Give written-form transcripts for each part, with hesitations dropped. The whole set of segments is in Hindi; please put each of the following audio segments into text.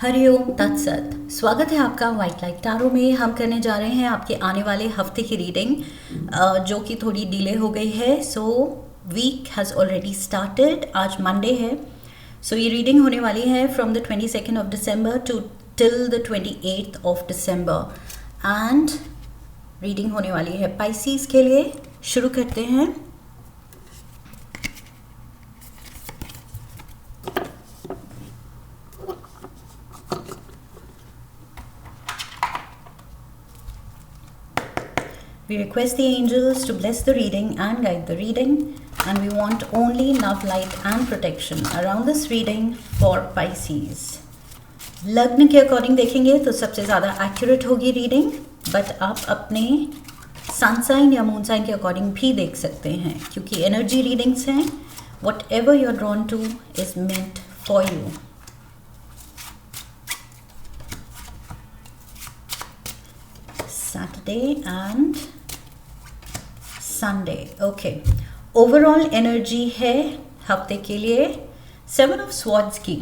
हरिओम तत्सत। स्वागत है आपका वाइट लाइट टैरो में। हम करने जा रहे हैं आपके आने वाले हफ्ते की रीडिंग, जो कि थोड़ी डिले हो गई है। So week has already started. आज मंडे है। सो ये रीडिंग होने वाली है from the 22nd of December to till the 28th of December. And reading होने वाली है पाइसीज के लिए। शुरू करते हैं। We request the angels to bless the reading and guide the reading, and we want only love, light and protection around this reading for Pisces. लग्न के अकॉर्डिंग देखेंगे तो सबसे ज़्यादा एक्यूरेट होगी रीडिंग, बट आप अपने सन साइन या मून साइन के अकॉर्डिंग भी देख सकते हैं, क्योंकि एनर्जी रीडिंग्स हैं. Whatever you are drawn to is meant for you. Saturday and Sunday. Okay, overall energy है हफ्ते के लिए 7 ऑफ स्वॉर्ड्स की.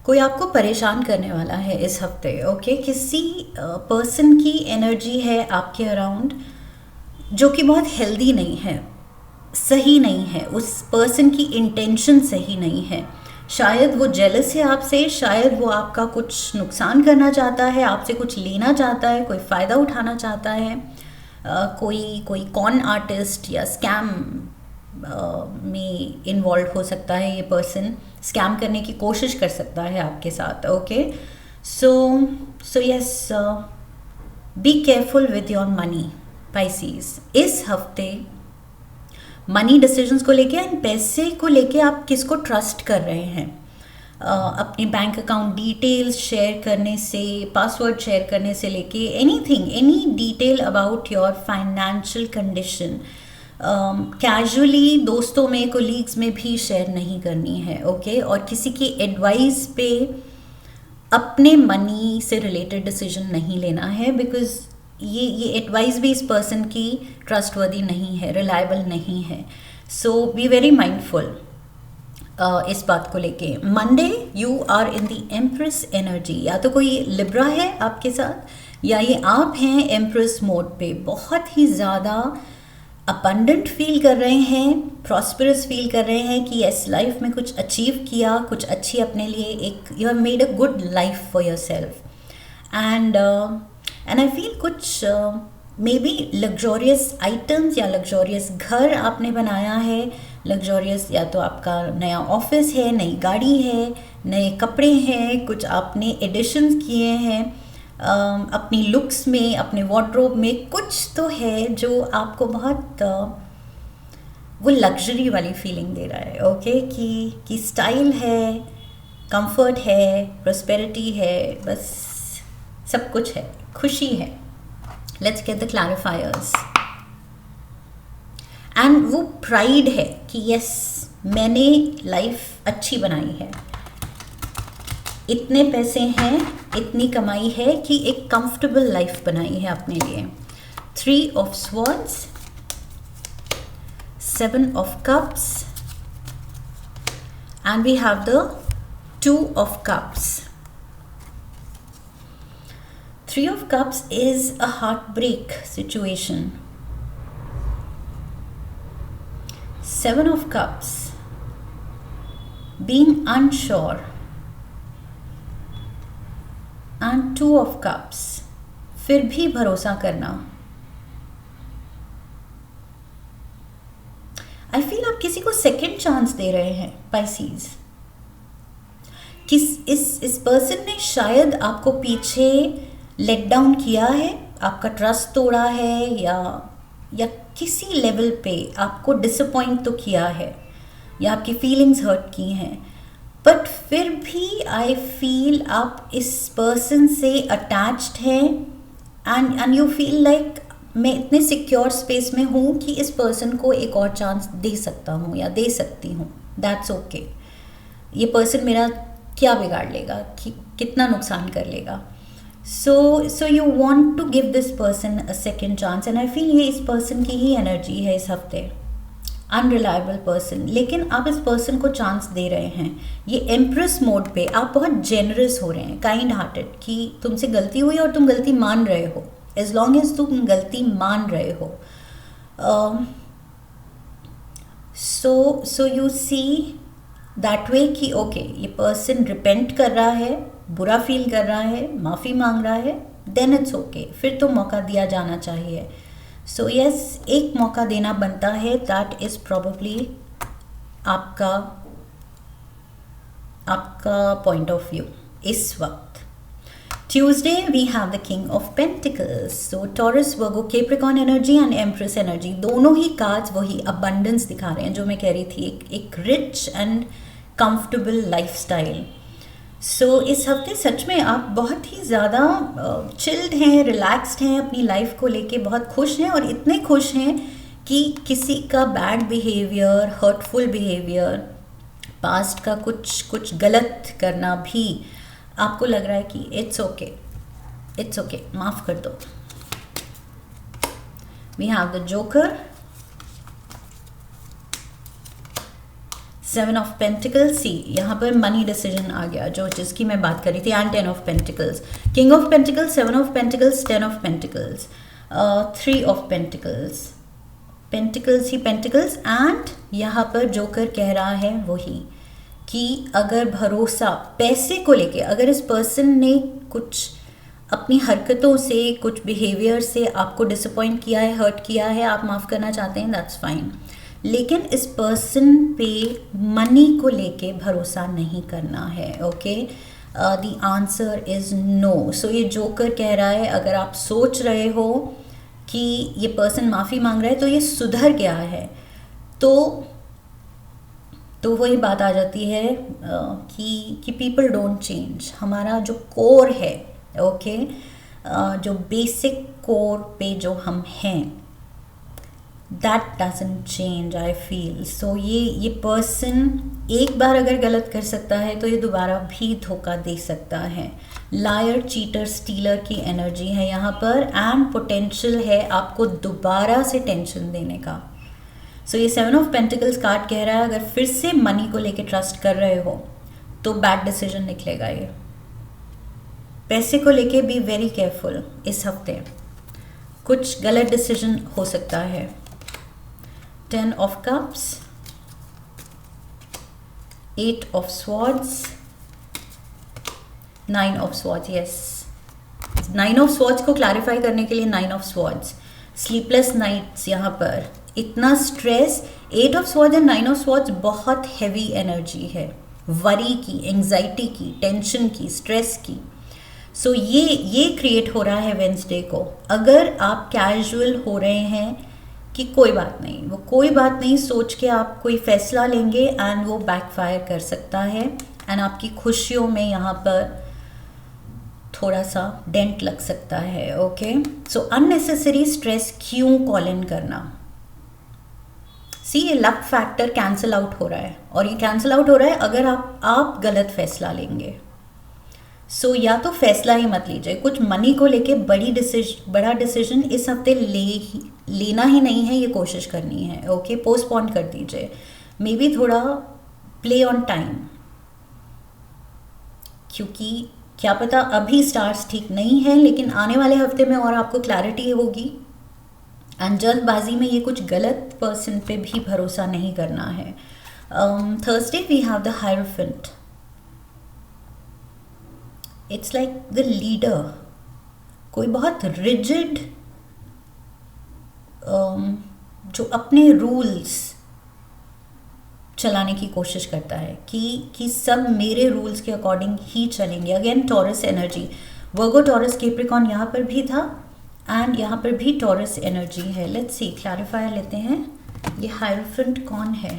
कोई आपको परेशान करने वाला है इस हफ्ते. ओके, किसी पर्सन की एनर्जी है आपके अराउंड जो कि बहुत हेल्दी नहीं है, सही नहीं है. उस पर्सन की इंटेंशन सही नहीं है. शायद वो जेलस है आपसे, शायद वो आपका कुछ नुकसान करना चाहता है, आपसे कुछ लेना चाहता है, कोई फ़ायदा उठाना चाहता है. कोई कॉन आर्टिस्ट या स्कैम में इन्वॉल्व हो सकता है. ये पर्सन स्कैम करने की कोशिश कर सकता है आपके साथ. Okay, so yes, be careful with your money Pisces. इस हफ्ते मनी डिसीजंस को लेके एंड पैसे को लेके आप किसको ट्रस्ट कर रहे हैं. अपने बैंक अकाउंट डिटेल्स शेयर करने से, पासवर्ड शेयर करने से लेके anything, any detail about your financial condition casually दोस्तों में, कोलीग्स में भी शेयर नहीं करनी है. ओके, और किसी की एडवाइस पे अपने मनी से रिलेटेड डिसीजन नहीं लेना है, बिकॉज ये एडवाइस भी इस पर्सन की ट्रस्टवर्दी नहीं है, रिलायबल नहीं है. सो बी वेरी माइंडफुल इस बात को लेके. Monday you are in the empress energy. या तो कोई लिब्रा है आपके साथ, या ये आप हैं एम्प्रेस मोड पे. बहुत ही ज़्यादा अबंडेंट फील कर रहे हैं, प्रॉस्परस फील कर रहे हैं कि यस, लाइफ में कुछ अचीव किया, कुछ अच्छी अपने लिए, एक you have made a good life for your self. And I feel कुछ मे बी लग्जोरियस आइटम्स या लग्जोरियस घर आपने बनाया है. लग्जोरियस या तो आपका नया ऑफिस है, नई गाड़ी है, नए कपड़े हैं, कुछ आपने एडिशंस किए हैं अपनी लुक्स में, अपने वार्डरोब में. कुछ तो है जो आपको बहुत वो लग्जरी वाली फीलिंग दे रहा है. ओके, कि स्टाइल है, कंफर्ट है, प्रोस्पेरिटी है, बस सब कुछ है, खुशी है. Let's get the clarifiers. And वो प्राइड है कि यस, मैंने लाइफ अच्छी बनाई है, इतने पैसे हैं, इतनी कमाई है कि एक कंफर्टेबल लाइफ बनाई है अपने लिए. 3 of swords, 7 of cups, and we have the 2 of cups. 3 of Cups is a heartbreak situation. 7 of Cups, being unsure. And 2 of Cups, फिर भी भरोसा करना. I feel आप किसी को सेकेंड चांस दे रहे हैं पाइसीज. इस पर्सन ने शायद आपको पीछे लेट डाउन किया है, आपका ट्रस्ट तोड़ा है, या किसी लेवल पे आपको डिसअपॉइंट तो किया है, या आपकी फीलिंग्स हर्ट की हैं. बट फिर भी आई फील आप इस पर्सन से अटैच्ड हैं, एंड यू फील लाइक मैं इतने सिक्योर स्पेस में हूँ कि इस पर्सन को एक और चांस दे सकता हूँ या दे सकती हूँ. That's okay. ये पर्सन मेरा क्या बिगाड़ लेगा, कितना नुकसान कर लेगा. So you want to give this person a second chance, and I feel ये इस person की ही एनर्जी है इस हफ्ते. अनरिलायबल पर्सन, लेकिन आप इस पर्सन को चांस दे रहे हैं। ये एम्प्रेस मोड पे आप बहुत जेनरस हो रहे हैं, काइंड हार्टेड, कि तुमसे गलती हुई और तुम गलती मान रहे हो। एज लॉन्ग एज तुम गलती मान रहे हो, so you see that way कि ओके ये पर्सन रिपेंट कर रहा है, बुरा फील कर रहा है, माफ़ी मांग रहा है, देन इट्स ओके, फिर तो मौका दिया जाना चाहिए। सो यस, एक मौका देना बनता है। दैट इज़ प्रॉबेबली आपका पॉइंट ऑफ व्यू इस वक्त। Tuesday we have the king of pentacles. So Taurus, Virgo, Capricorn energy and empress energy, दोनों ही कार्ड्स वही अबंडेंस दिखा रहे हैं जो मैं कह रही थी, एक रिच एंड कंफर्टेबल लाइफस्टाइल। सो इस हफ्ते सच में आप बहुत ही ज़्यादा चिल्ड हैं, रिलैक्स्ड हैं, अपनी लाइफ को लेके बहुत खुश हैं, और इतने खुश हैं कि किसी का bad behaviour, hurtful behaviour, past का कुछ गलत करना भी आपको लग रहा है कि इट्स ओके, माफ़ कर दो। We have the joker, 7 of pentacles. See यहाँ पर मनी डिसीजन आ गया, जो जिसकी मैं बात कर रही थी, and 10 of pentacles, king of pentacles, 7 of pentacles, 10 of pentacles, 3 of pentacles, pentacles he pentacles, and यहाँ पर जोकर कह रहा है वही कि अगर भरोसा पैसे को लेके, अगर इस पर्सन ने कुछ अपनी हरकतों से, कुछ बिहेवियर से आपको डिसअपॉइंट किया है, हर्ट किया है, आप माफ़ करना चाहते हैं, दैट्स फाइन, लेकिन इस पर्सन पे मनी को लेके भरोसा नहीं करना है। Okay, the answer is no. So ये जोकर कह रहा है, अगर आप सोच रहे हो कि ये पर्सन माफ़ी मांग रहा है तो ये सुधर गया है, तो वही बात आ जाती है कि पीपल डोंट चेंज। हमारा जो कोर है, ओके, जो बेसिक कोर पे जो हम हैं, that doesn't change, I feel. So ये पर्सन एक बार अगर गलत कर सकता है तो ये दोबारा भी धोखा दे सकता है। लायर, चीटर, स्टीलर की एनर्जी है यहाँ पर, एंड पोटेंशियल है आपको दोबारा से टेंशन देने का। सो ये 7 ऑफ पेंटिकल्स कार्ड कह रहा है, अगर फिर से मनी को लेके ट्रस्ट कर रहे हो तो बैड डिसीजन निकलेगा। ये पैसे को लेके बी वेरी केयरफुल, इस हफ्ते कुछ गलत डिसीजन हो सकता है। 10 of cups, 8 of swords, 9 of swords. Yes, 9 of swords को क्लैरिफाई करने के लिए 9 ऑफ स्वॉर्ड्स, स्लीपलेस नाइट्स, यहाँ पर इतना stress. 8 of swords and 9 of swords बहुत हैवी एनर्जी है, वरी की, एंजाइटी की, टेंशन की, स्ट्रेस की। सो ये क्रिएट हो रहा है वेंसडे को। अगर आप कैजुअल हो रहे हैं कि कोई बात नहीं, वो कोई बात नहीं सोच के आप कोई फैसला लेंगे एंड वो बैकफायर कर सकता है, एंड आपकी खुशियों में यहाँ पर थोड़ा सा डेंट लग सकता है। ओके, सो अननेसेसरी स्ट्रेस क्यों कॉल इन करना। सी, ये लक फैक्टर कैंसिल आउट हो रहा है, और ये कैंसिल आउट हो रहा है अगर आप गलत फैसला लेंगे। सो या तो फैसला ही मत लीजिए, कुछ मनी को लेके बड़ा डिसीजन इस हफ्ते लेना ही नहीं है, ये कोशिश करनी है। ओके, पोस्टपोन कर दीजिए, मे बी थोड़ा प्ले ऑन टाइम, क्योंकि क्या पता अभी स्टार्स ठीक नहीं है, लेकिन आने वाले हफ्ते में और आपको क्लैरिटी होगी। एंड जल्दबाजी में ये कुछ गलत पर्सन पे भी भरोसा नहीं करना है। Thursday we have the hierophant. It's like the leader, कोई बहुत रिजिड, जो अपने रूल्स चलाने की कोशिश करता है कि सब मेरे रूल्स के अकॉर्डिंग ही चलेंगे। Again Taurus energy, Virgo, Taurus, Capricorn यहाँ पर भी था, एंड यहाँ पर भी टॉरस एनर्जी है। लेट्स सी, क्लैरिफायर लेते हैं, ये हायरोफेंट कौन है।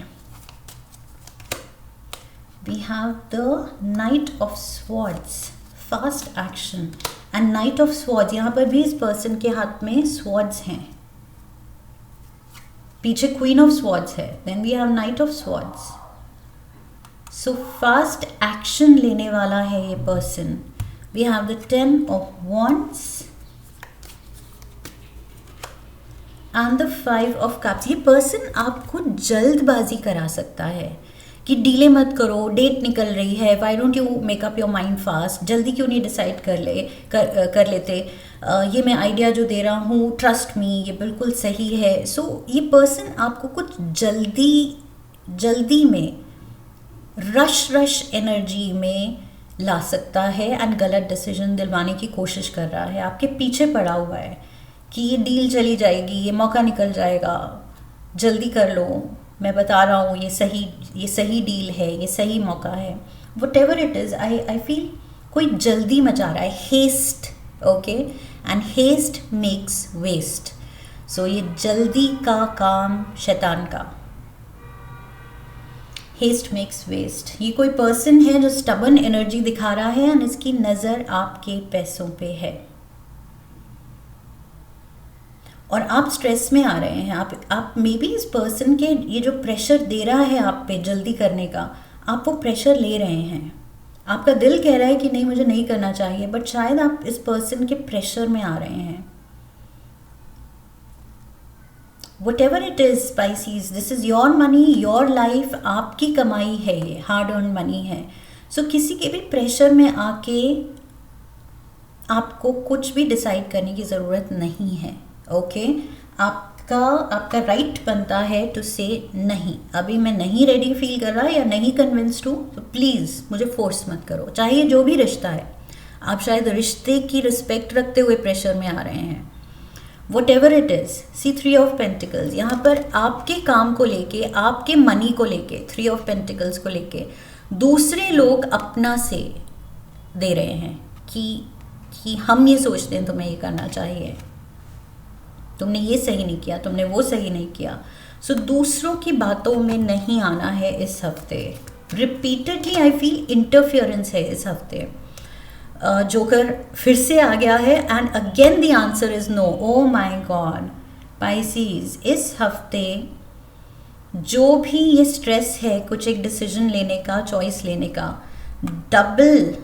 We have the knight of swords, fast action, and knight of swords. यहाँ पर भी इस पर्सन के हाथ में स्वॉर्ड्स हैं, पीछे क्वीन ऑफ स्वॉर्ड्स है, then we have knight of swords. So fast action लेने वाला है ये person. We have the 10 of wands and the 5 of cups, ये पर्सन आपको जल्दबाजी करा सकता है कि डीले मत करो, डेट निकल रही है, why don't you make up your mind fast, जल्दी क्यों नहीं डिसाइड कर लेते, ये मैं आइडिया जो दे रहा हूँ, ट्रस्ट मी, ये बिल्कुल सही है. सो ये पर्सन आपको कुछ जल्दी में रश एनर्जी में ला सकता है एंड गलत डिसीजन दिलवाने की कोशिश कर रहा है, आपके पीछे पड़ा हुआ है कि ये डील चली जाएगी, ये मौका निकल जाएगा, जल्दी कर लो, मैं बता रहा हूँ ये सही डील है, ये सही मौका है. whatever it is, I feel कोई जल्दी मचा रहा है, haste. Okay, and haste makes waste. So ये जल्दी का काम शैतान का. Haste makes waste. ये कोई पर्सन है जो स्टबन एनर्जी दिखा रहा है एंड इसकी नज़र आपके पैसों पे है और आप स्ट्रेस में आ रहे हैं. आप मे बी इस पर्सन के ये जो प्रेशर दे रहा है आप पे जल्दी करने का, आप वो प्रेशर ले रहे हैं. आपका दिल कह रहा है कि नहीं मुझे नहीं करना चाहिए, बट शायद आप इस पर्सन के प्रेशर में आ रहे हैं. Whatever it is, Pisces, this is your money, your life, आपकी कमाई है, ये हार्ड अर्न मनी है. सो किसी के भी प्रेशर में आके आपको कुछ भी डिसाइड करने की ज़रूरत नहीं है. ओके, आपका राइट बनता है टू से नहीं, अभी मैं नहीं रेडी फील कर रहा या नहीं कन्विंस्ड हूँ, तो प्लीज़ मुझे फोर्स मत करो. चाहे ये जो भी रिश्ता है, आप शायद रिश्ते की रिस्पेक्ट रखते हुए प्रेशर में आ रहे हैं. Whatever it is, see 3 of Pentacles, यहाँ पर आपके काम को लेके, आपके मनी को लेके, 3 of Pentacles को लेके दूसरे लोग अपना से दे रहे हैं कि हम ये सोचते हैं तुम्हें ये करना चाहिए, तुमने ये सही नहीं किया, तुमने वो सही नहीं किया. सो दूसरों की बातों में नहीं आना है इस हफ्ते. रिपीटेडली आई फील इंटरफियरेंस है इस हफ्ते. जोकर फिर से आ गया है and again the answer is no. Oh my god Pisces, इस हफ्ते जो भी ये स्ट्रेस है कुछ एक डिसीजन लेने का, चॉइस लेने का, डबल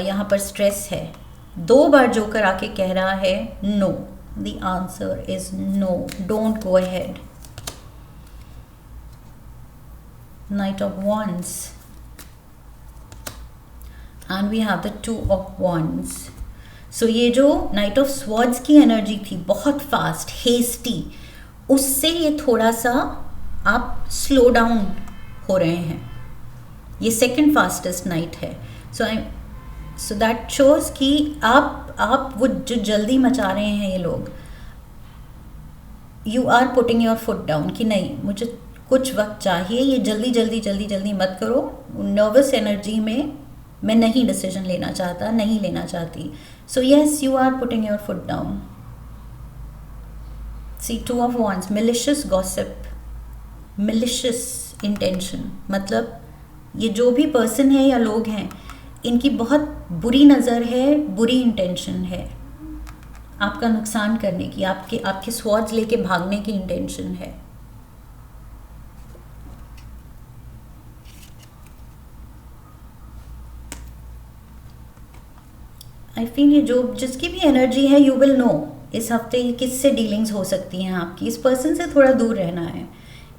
यहाँ पर स्ट्रेस है. 2 बार जोकर आके कह रहा है no. The answer is no, don't go ahead. Knight of wands and we have the 2 of wands. So ये जो नाइट ऑफ स्वॉर्ड्स की एनर्जी थी, बहुत फास्ट, हेस्टी, उससे ये थोड़ा सा आप स्लो डाउन हो रहे हैं. ये सेकंड फास्टेस्ट नाइट है. सो दैट शोज कि आप वो जो जल्दी मचा रहे हैं ये लोग, you are putting your foot down कि नहीं मुझे कुछ वक्त चाहिए, ये जल्दी मत करो. नर्वस एनर्जी में मैं नहीं डिसीजन लेना चाहता, नहीं लेना चाहती. So yes, you are putting your foot down. See 2 of wands, malicious gossip, malicious intention, मतलब ये जो भी पर्सन है या लोग हैं, इनकी बहुत बुरी नज़र है, बुरी इंटेंशन है आपका नुकसान करने की, आपके स्वॉर्ड्स लेके भागने की इंटेंशन है. आई फील ये जो जिसकी भी एनर्जी है, यू विल नो इस हफ्ते किससे डीलिंग्स हो सकती हैं आपकी. इस पर्सन से थोड़ा दूर रहना है.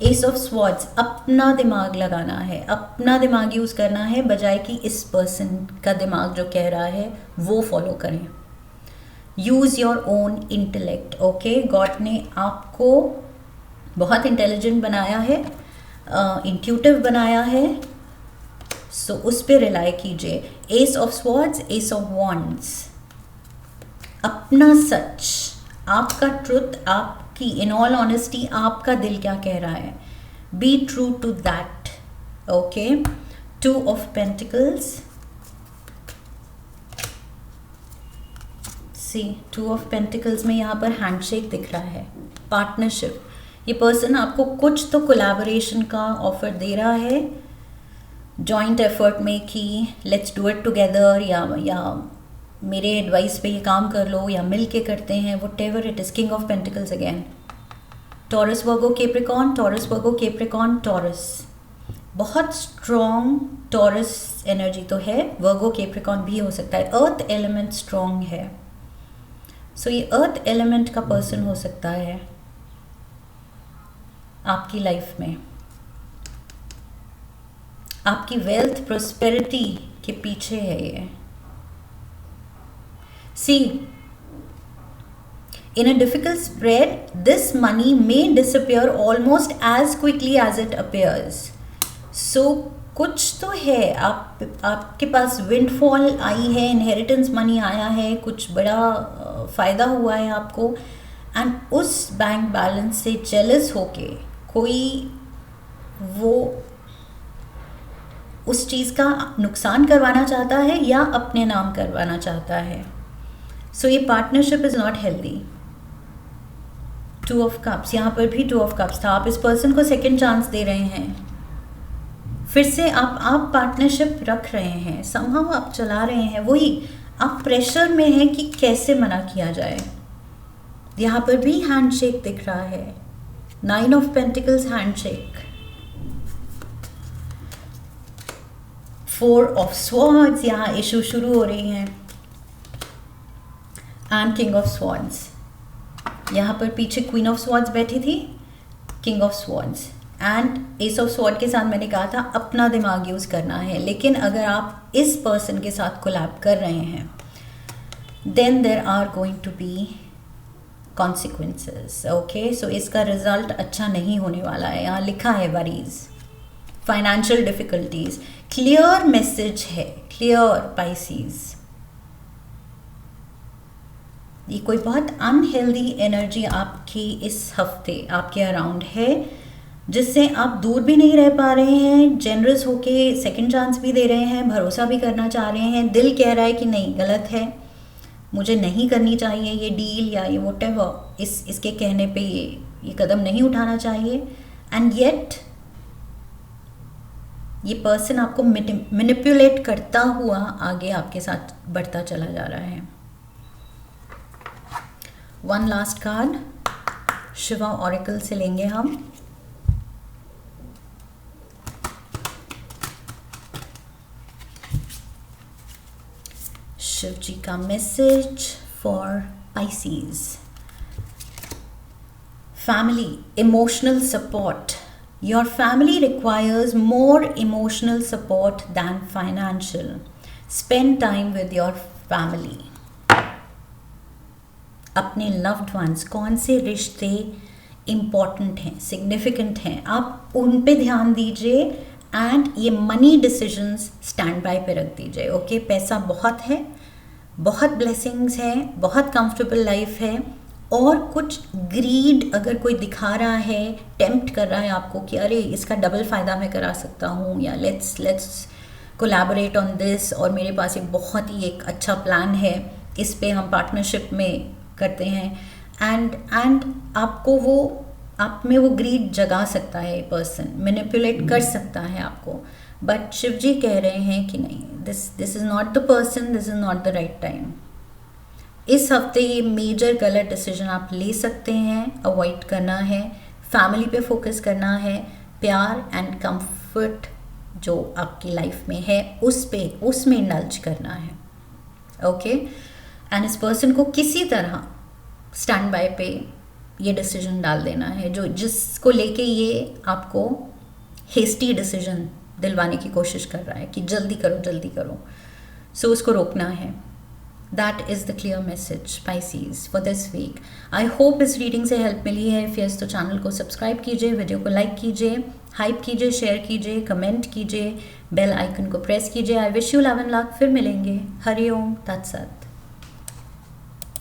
एस ऑफ स्वॉर्ड्स, अपना दिमाग लगाना है, अपना दिमाग यूज़ करना है, बजाय कि इस पर्सन का दिमाग जो कह रहा है वो फॉलो करें. Use your own intellect. Okay, God ने आपको बहुत इंटेलिजेंट बनाया है, इंट्यूटिव बनाया है, सो उस पर रिलाई कीजिए. S of swords, S of wands, अपना सच, आपका ट्रुथ, आपकी इन ऑल ऑनेस्टी, आपका दिल क्या कह रहा है, be true to that. Okay, 2 of pentacles. See 2 of pentacles में यहाँ पर हैंडशेक दिख रहा है, पार्टनरशिप. ये पर्सन आपको कुछ तो कोलैबोरेशन का ऑफर दे रहा है, जॉइंट एफर्ट में कि लेट्स डू इट टुगेदर, या मेरे एडवाइस पे ये काम कर लो, या मिल के करते हैं. Whatever it is. King of pentacles again. Taurus Virgo Capricorn, taurus Virgo Capricorn, taurus, बहुत स्ट्रॉन्ग टॉरस एनर्जी तो है, वर्गो कैप्रिकॉर्न भी हो सकता है. अर्थ एलिमेंट स्ट्रॉन्ग है, सो ये अर्थ एलिमेंट का पर्सन हो सकता है. आपकी लाइफ में, आपकी वेल्थ प्रोस्पेरिटी के पीछे है ये। सी, in a difficult spread, this money may disappear almost as quickly as it appears. So कुछ तो है, आपके पास विंडफॉल आई है, इनहेरिटेंस मनी आया है, कुछ बड़ा फ़ायदा हुआ है आपको, एंड उस बैंक बैलेंस से जेलस होके कोई वो उस चीज़ का नुकसान करवाना चाहता है या अपने नाम करवाना चाहता है। सो ये partnership is not healthy. 2 of cups, यहाँ पर भी 2 ऑफ कप्स था। आप इस पर्सन को सेकेंड चांस दे रहे हैं, फिर से आप पार्टनरशिप रख रहे हैं, समहाउ आप चला रहे हैं, वही आप प्रेशर में हैं कि कैसे मना किया जाए। यहाँ पर भी हैंडशेक दिख रहा है, 9 of pentacles handshake, 4 of swords, यहाँ इशू शुरू हो रही हैं, एंड किंग ऑफ स्वॉर्ड्स। यहाँ पर पीछे क्वीन ऑफ स्वॉर्ड्स बैठी थी, king of swords and S of sword के साथ मैंने कहा था अपना दिमाग यूज़ करना है। लेकिन अगर आप इस पर्सन के साथ कोलैब कर रहे हैं, then there are going to be consequences. Okay, so इसका रिजल्ट अच्छा नहीं होने वाला है। यहाँ लिखा है worries, financial difficulties, clear message है, क्लियर पाइसीज। ये कोई बहुत अनहेल्दी एनर्जी आपकी इस हफ्ते आपके अराउंड है, जिससे आप दूर भी नहीं रह पा रहे हैं, जेनरस होके सेकंड चांस भी दे रहे हैं, भरोसा भी करना चाह रहे हैं। दिल कह रहा है कि नहीं, गलत है, मुझे नहीं करनी चाहिए ये डील या ये व्हाटएवर, इसके कहने पे ये कदम नहीं उठाना चाहिए। एंड येट ये पर्सन आपको मैनिपुलेट करता हुआ आगे आपके साथ बढ़ता चला जा रहा है। One last card Shiva oracle से लेंगे हम। शिव जी का message for Pisces. Family, emotional support. Your family requires more emotional support than financial. Spend time with your family. अपने लव्ड वंस, कौन से रिश्ते इम्पॉर्टेंट हैं, सिग्निफिकेंट हैं, आप उन पे ध्यान दीजिए। एंड ये मनी डिसीजंस स्टैंड बाय पे रख दीजिए। ओके, पैसा बहुत है, बहुत ब्लेसिंग्स हैं, बहुत कंफर्टेबल लाइफ है, और कुछ ग्रीड अगर कोई दिखा रहा है, टेम्प्ट कर रहा है आपको कि अरे इसका डबल फ़ायदा मैं करा सकता हूँ, या लेट्स कोलैबोरेट ऑन दिस, और मेरे पास एक अच्छा प्लान है, इस पे हम पार्टनरशिप में करते हैं, एंड आपको वो आप में वो ग्रीड जगा सकता है, पर्सन मैनिपुलेट कर सकता है आपको। बट शिव जी कह रहे हैं कि नहीं, this is not the person, this is not the right time. इस हफ्ते ये मेजर गलत डिसीजन आप ले सकते हैं, अवॉइड करना है, फैमिली पे फोकस करना है, प्यार एंड कंफर्ट जो आपकी लाइफ में है उसमें इंडल्ज करना है। ओके, एंड इस पर्सन को किसी तरह स्टैंड बाय पे ये डिसीजन डाल देना है, जिसको लेके ये आपको हेस्टी डिसीजन दिलवाने की कोशिश कर रहा है कि जल्दी करो। सो उसको रोकना है। That is the clear message Pisces for this week. I hope इस रीडिंग से हेल्प मिली है। फिर तो चैनल को सब्सक्राइब कीजिए, वीडियो को लाइक कीजिए, हाइप कीजिए, शेयर कीजिए, कमेंट कीजिए, बेल आइकन को प्रेस कीजिए। I wish you love and luck. फिर मिलेंगे। हरि ओम तत्सत।